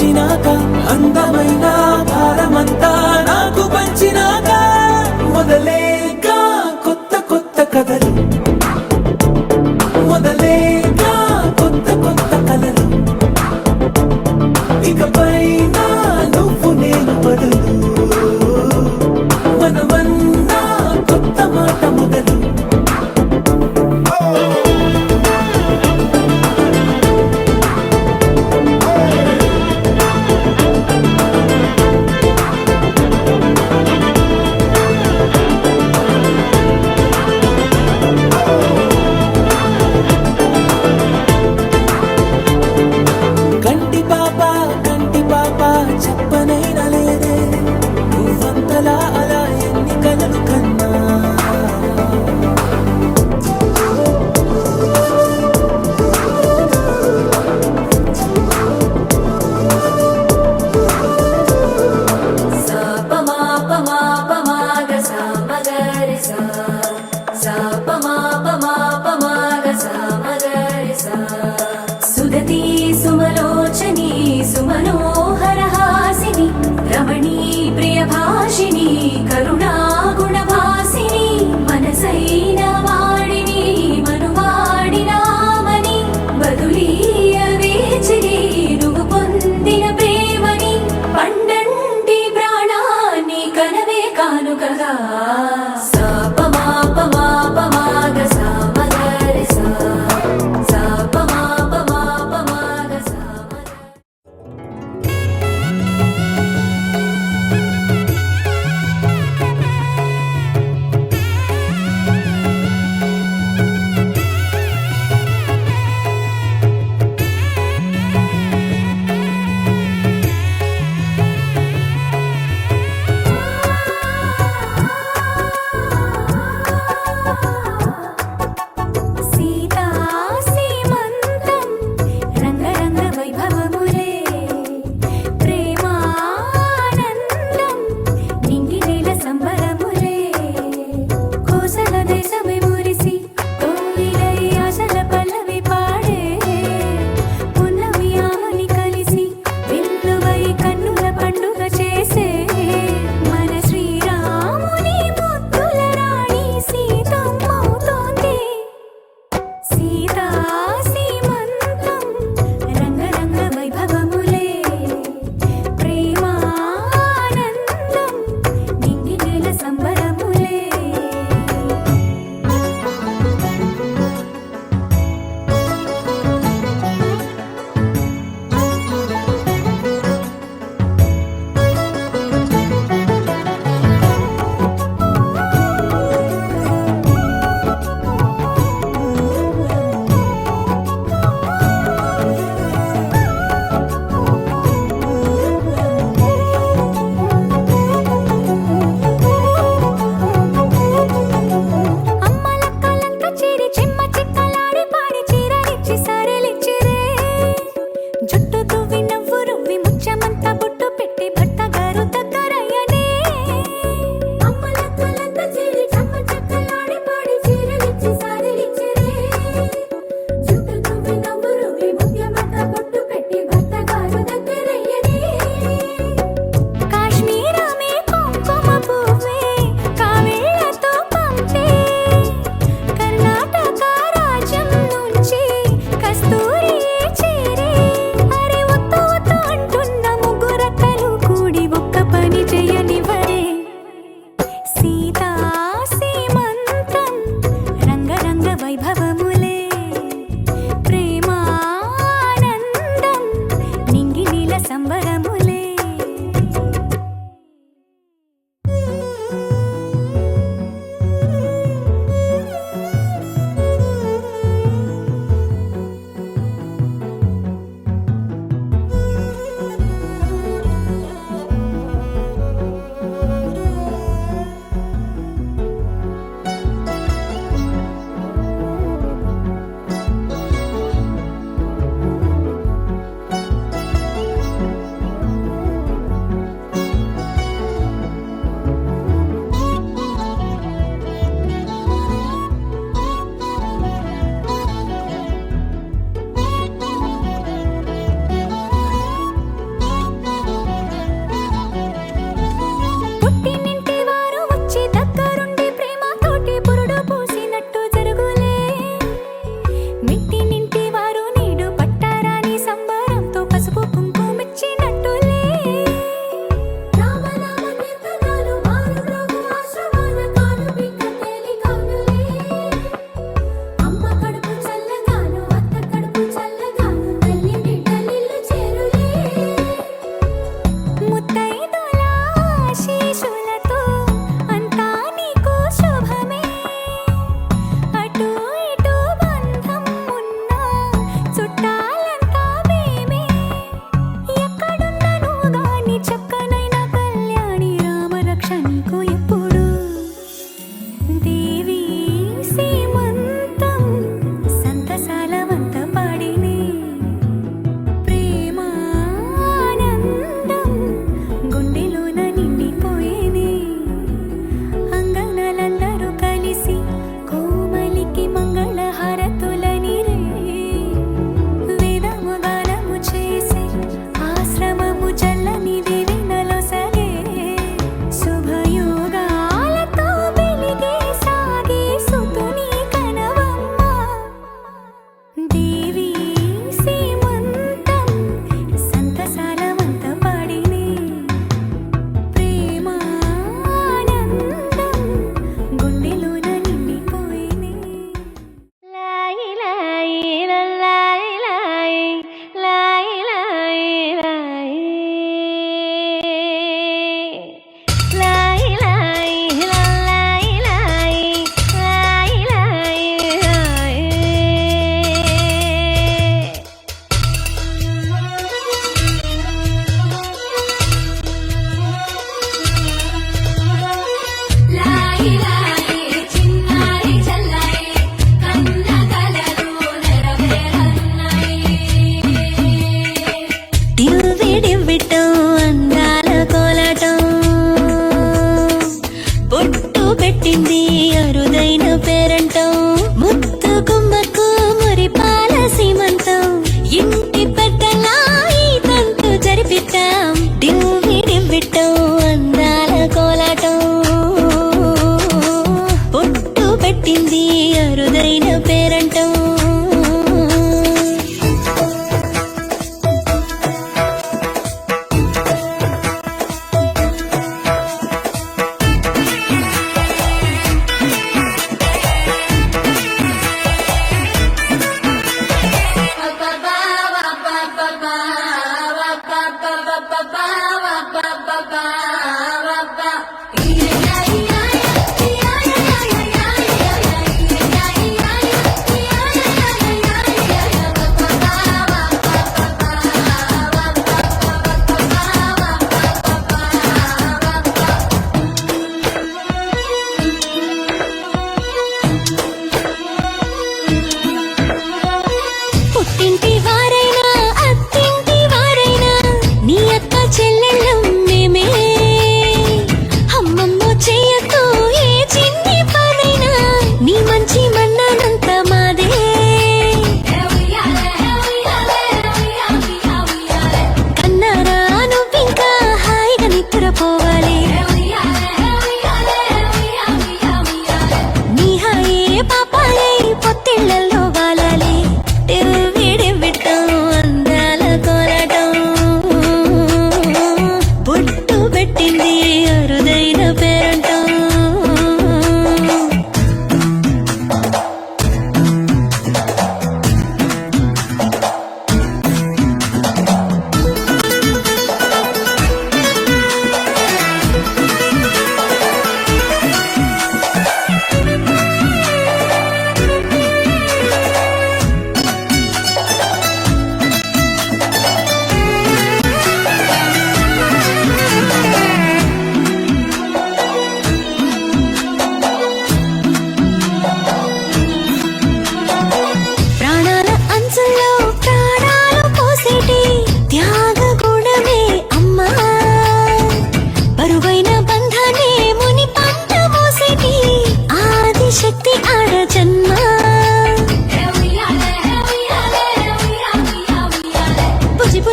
మార్చినాక అందమైన భారమంతా నాకు పంచినాక మొదలేగా కొత్త కొత్త కథలు మొదలేగా కొత్త కొత్త కలలు ఇకపైన నువ్వు నేను బదులు మనమన్నా కొత్త మాట మొదలు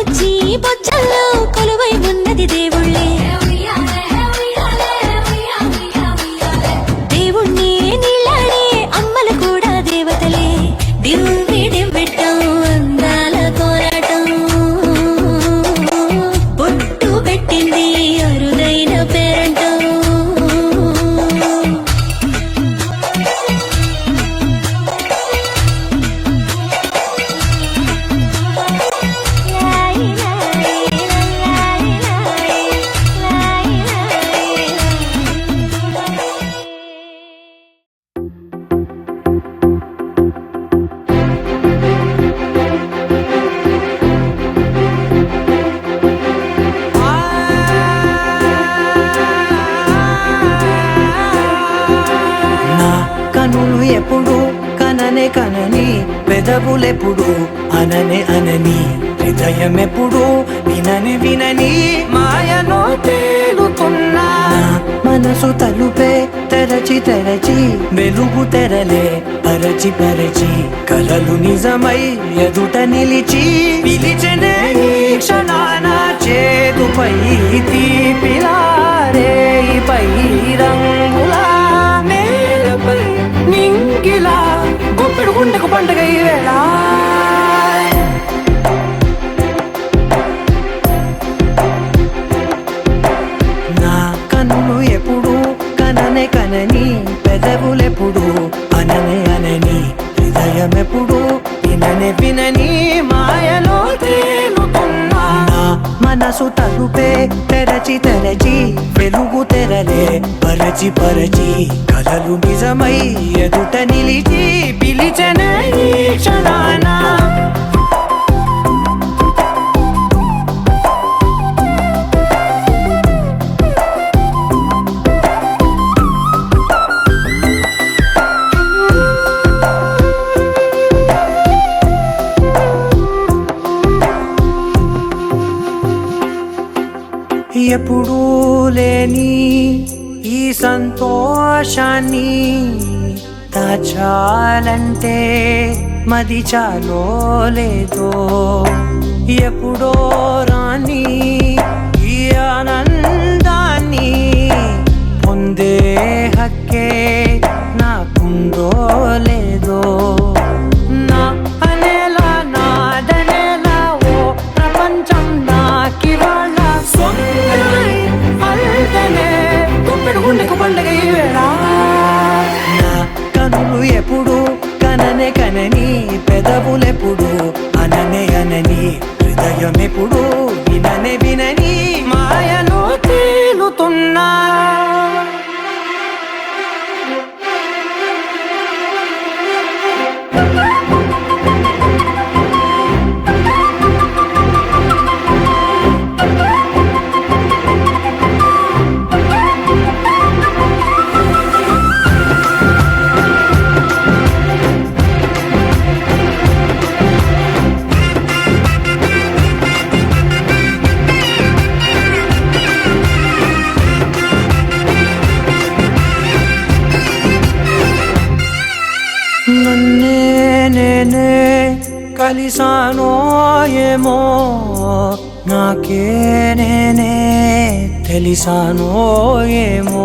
బుజ్జి బొజ్జల్లో కొలువై ఉన్నది దేవుళ్ళే దేవుణ్ణి నీళ్ళాడే అమ్మలు కూడా దేవతలే దివ్వి దివ్వెట్టం అందాల కోరాటం బొట్టు పెట్టింది అరుదైన పేరంటం కనులు ఎప్పుడు కననే కనని పెదవులెప్పుడు అననే అనని హృదయం ఎప్పుడు వినని వినని మాయలో తేలుతున్నా మనసు తలుపే తెరచి తెరచి వెలుగు తెరలే పరచి పరచి కలలు నిజమై ఎదుట నిలిచి పిలిచెనే ఈ క్షణాన చేదుపై తీపిలారే పై రంగులా నింగిలా గుప్పెడు గుండెకు పండుగ ఈ వేళ నా కన్నులు ఎప్పుడు కననే కనని పెదవులెప్పుడు అననే అనని హృదయం ఎప్పుడు విననే వినని మాయలో తేలుతున్నా మనసు తలుపే తెరచి తెరచి వెలుగు తెరలే పరచి పరచి కలలు నిజమై ఎదుట నిలిచి పిలిచెనే ఈ క్షణాన ఎప్పుడూ లేని ఈ సంతోషాన్ని దాచాలంటే మది చాలో లేదో ఎప్పుడో రాని ఈ ఆనందాన్ని పొందే హక్కే నాకుందో లేదో నా అనేలా నాదనేలా ఓ ప్రపంచం నాకివాళ గుండెకు పండుగ ఈ వేళ నా కనులు ఎప్పుడు కననే కనని పెదవులెప్పుడు అననే అనని హృదయం ఎప్పుడు విననే వినని మాయలో తేలుతున్నా నన్నే నేనే కలిసానో ఏమో నాకే నేనే తెలిసానో ఏమో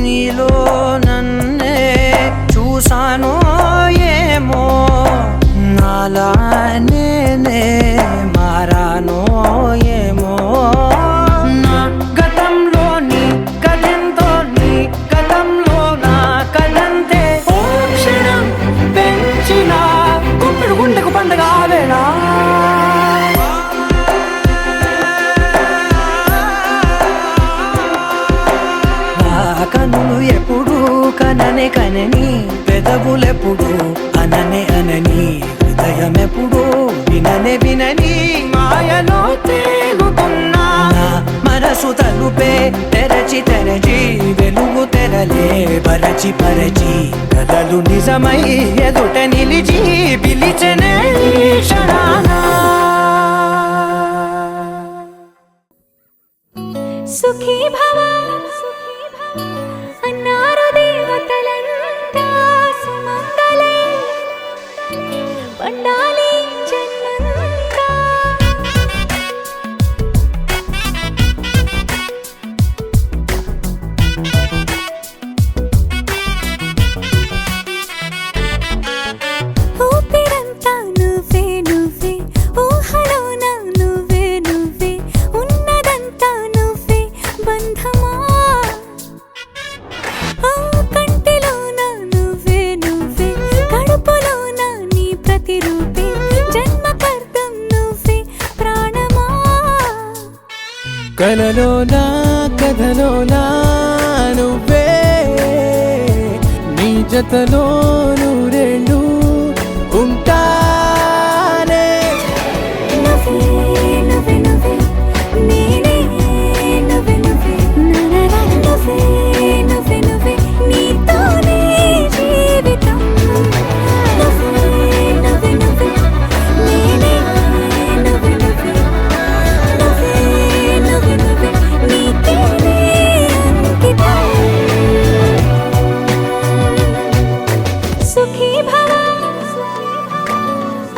నీలో నన్నే చూసానో ఏమో నాలా నేనే మారానో ఏమో నా గతంలోని కథంతో నీ గతంలో నా కథంతే పెంచిన గుప్పెడు గుండెకు పండుగ వేళ కనులు ఎప్పుడు కననే కనని పెదవులెప్పుడు అననే అనని హృదయం ఎప్పుడు విననే వినని మాయలో తేలుతున్నా మనసు తలుపే తెరచి తెరచి వెలుగు తెరలే పరచి పరచి కలలు నిజమై ఎదుట నిలిచి పిలిచెనే ఈ క్షణాన సుఖీ భవ అన్నారు దేవతలంతా సుమంగళై పండాలి జన్మంతా కలలోనా కథలోనా నువ్వే నీ జతలో నూరేళ్ళు ఉంటానే నువ్వే నువ్వే నువ్వే నేనే నువ్వే నువ్వే నువ్వే నువ్వే నువ్వే నీతోనే జీవితం నువ్వే నువ్వే నువ్వే నేనే నువ్వే నువ్వే నువ్వే నువ్వే నువ్వే నీకేనే అంకితం సుఖీ భవ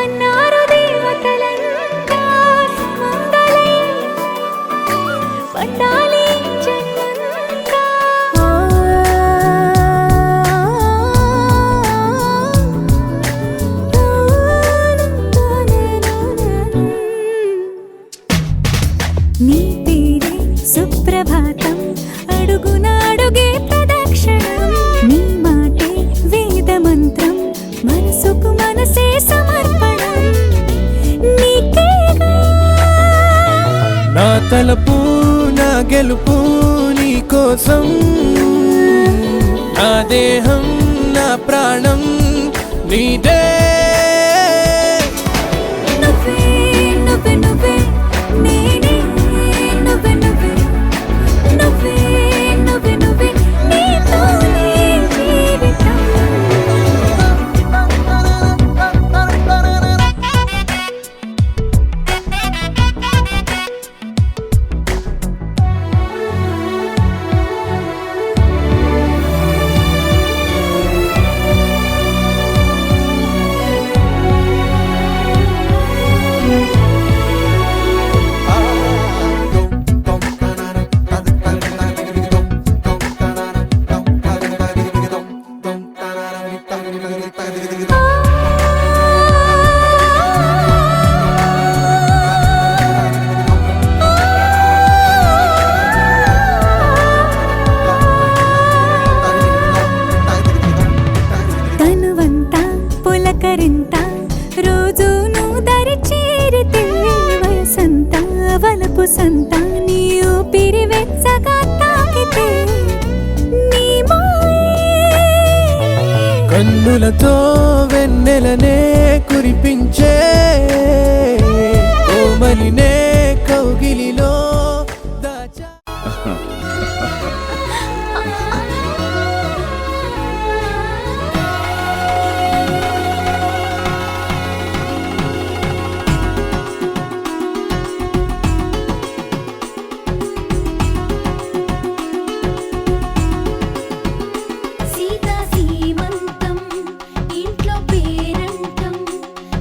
అన్నారు దేవతలంతా మంగళై పండాలి జన్మంతా నీ పేరే సుప్రభాతం అడుగున అడుగే ప్రదక్షిణం నీ మాటే వేద మంత్రం మనసుకు మనసే సమర్పణం నీకేగా నా తలపు నా గెలుపు నీ కోసం నా దేహం నా ప్రాణం నీదే నువ్వే నువ్వే నువ్వే నేనే నువ్వే నువ్వే నువ్వే నువ్వే నువ్వే నీతోనే జీవితం తనువంతా పులకరింత రోజు నువ్వు దరి చేరితే వయసంతా వలపు సంత నీ ఊపిరి వెచ్చగా తాకితే నీ మాయే కన్నులతో వెన్నెలనే కురిపించే కోమలినే కౌగిలిలో దాచా సీతా సీమంతం ఇంట్లో పేరంటం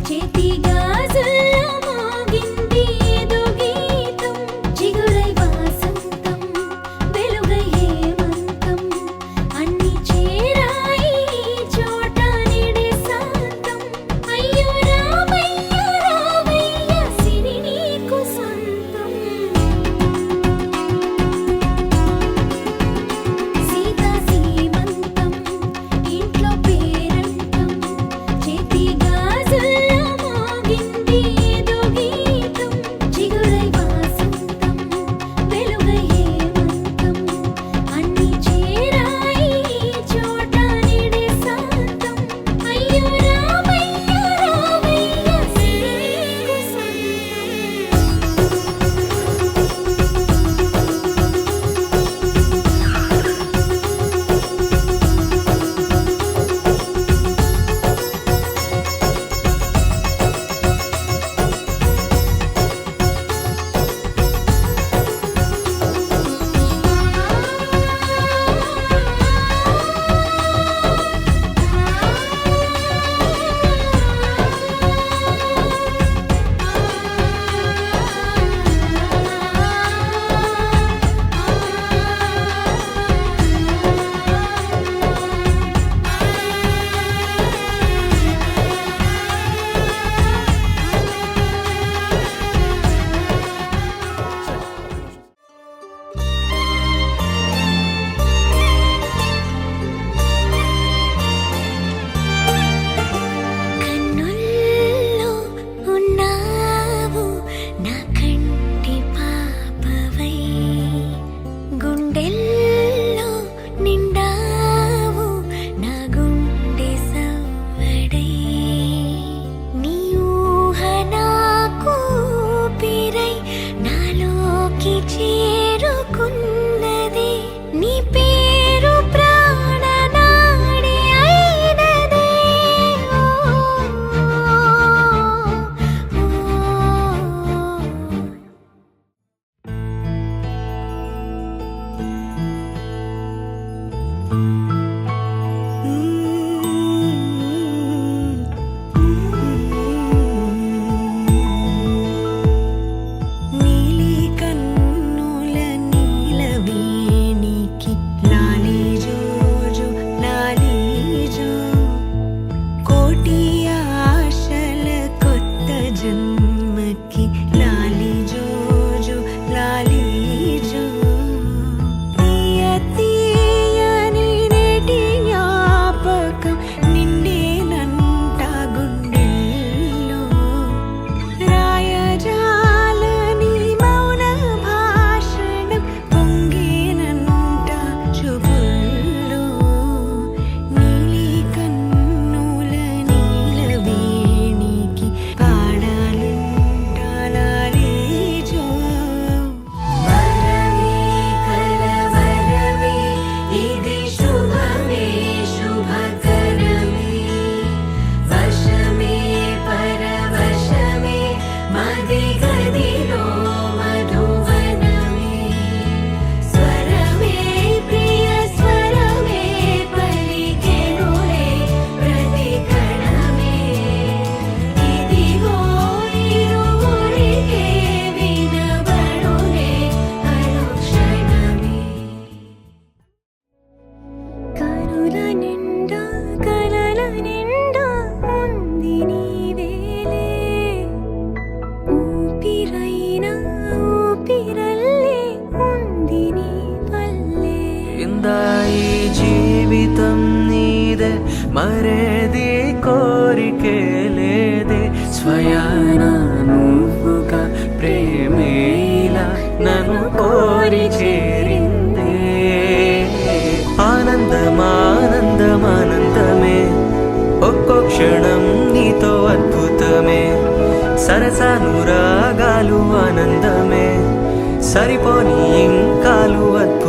చేతి గాజుల్లో మోగింది ఊపిరల్లే ఉంది నీ వల్లే ఇందా ఈ జీవితం నీదే మరేది కోరికే లేదే స్వయాన నువ్వుగా ప్రేమే ఇలా నన్ను కోరి చేరిందే ఆనందమానందమానందమే ఒక్కో క్షణం నీతో అద్భుతమే సరసానురాగాలు ఆనందమే సరిపోని ఇంకాలు అద్భుతమే